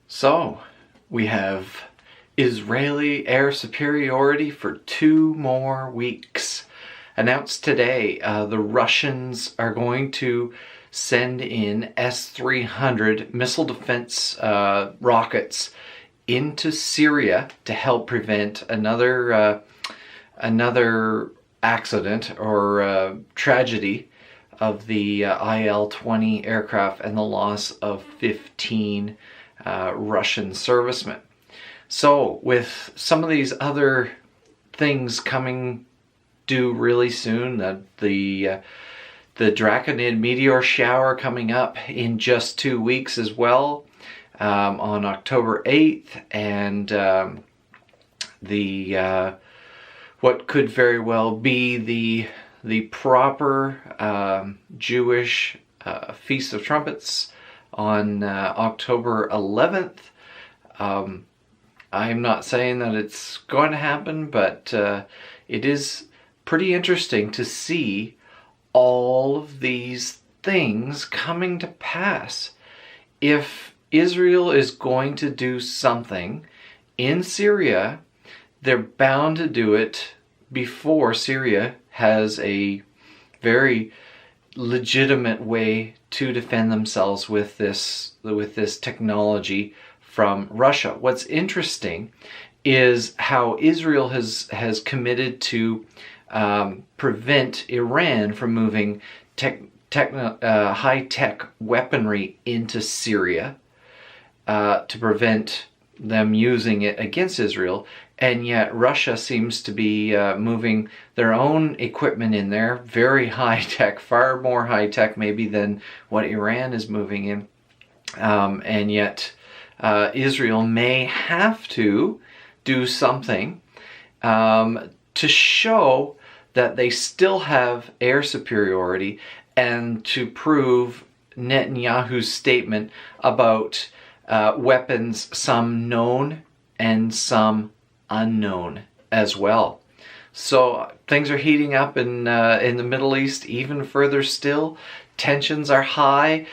So, we have Israeli air superiority for 2 more weeks. Announced today, the Russians are going to send in S-300 missile defense rockets into Syria to help prevent another accident or tragedy of the IL-20 aircraft and the loss of 15 Russian servicemen. So with some of these other things coming due really soon, the Draconid meteor shower coming up in just 2 weeks as well, on October 8th, and what could very well be the proper Jewish Feast of Trumpets on October 11th. I'm not saying that it's going to happen, but it is pretty interesting to see all of these things coming to pass. If Israel is going to do something in Syria, they're bound to do it before Syria has a very legitimate way to defend themselves with this technology from Russia. What's interesting is how Israel has committed to prevent Iran from moving high-tech weaponry into Syria to prevent them using it against Israel, and yet Russia seems to be moving their own equipment in there, very high-tech, far more high-tech maybe than what Iran is moving in, and yet Israel may have to do something to show that they still have air superiority and to prove Netanyahu's statement about weapons, some known and some unknown as well. So things are heating up in the Middle East even further still. Tensions are high.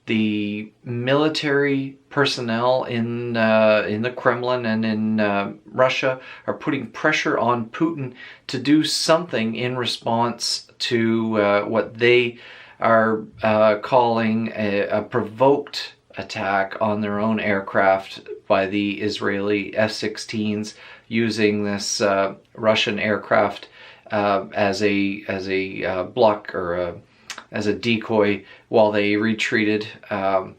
The military personnel in the Kremlin and in Russia are putting pressure on Putin to do something in response to what they are calling a provoked attack on their own aircraft by the Israeli F-16s, using this Russian aircraft as a block or as a decoy while they retreated. I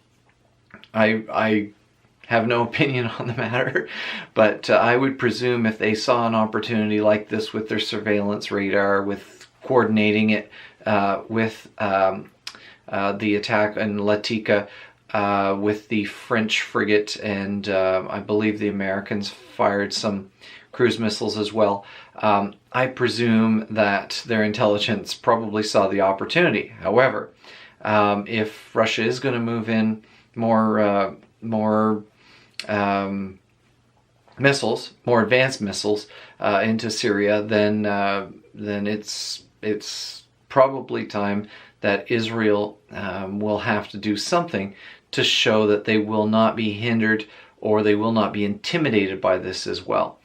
have no opinion on the matter, but I would presume if they saw an opportunity like this with their surveillance radar, with coordinating it with the attack in Latika, with the French frigate, and I believe the Americans fired some cruise missiles as well. I presume that their intelligence probably saw the opportunity. However, if Russia is going to move in more missiles, more advanced missiles into Syria, then it's probably time that Israel will have to do something to show that they will not be hindered or they will not be intimidated by this as well.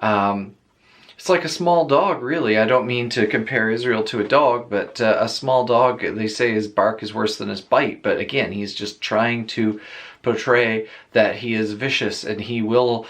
It's like a small dog, really. I don't mean to compare Israel to a dog, but a small dog, they say his bark is worse than his bite. But again, he's just trying to portray that he is vicious and he will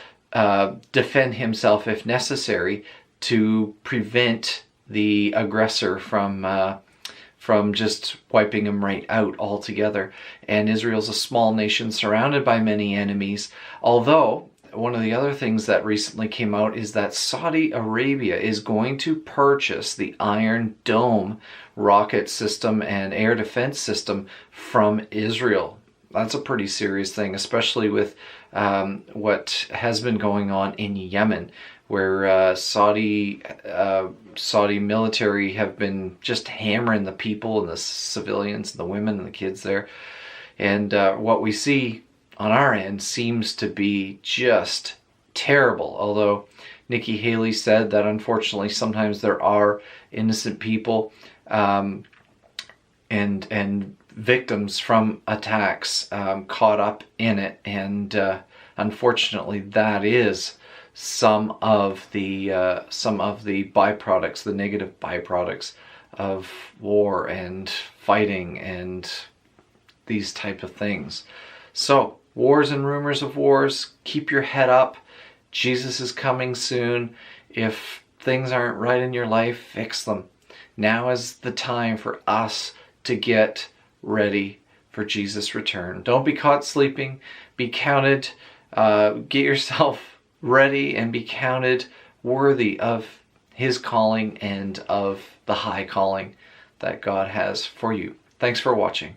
defend himself if necessary to prevent the aggressor from just wiping him right out altogether. And Israel's a small nation surrounded by many enemies, although one of the other things that recently came out is that Saudi Arabia is going to purchase the Iron Dome rocket system and air defense system from Israel. That's a pretty serious thing, especially with what has been going on in Yemen, where Saudi military have been just hammering the people and the civilians and the women and the kids there. And what we see on our end seems to be just terrible. Although Nikki Haley said that unfortunately sometimes there are innocent people and victims from attacks caught up in it, and unfortunately, that is some of the byproducts, the negative byproducts of war and fighting and these type of things. So, wars and rumors of wars, keep your head up. Jesus is coming soon. If things aren't right in your life, fix them. Now is the time for us to get ready for Jesus' return. Don't be caught sleeping. Be counted. Get yourself ready and be counted worthy of His calling and of the high calling that God has for you. Thanks for watching.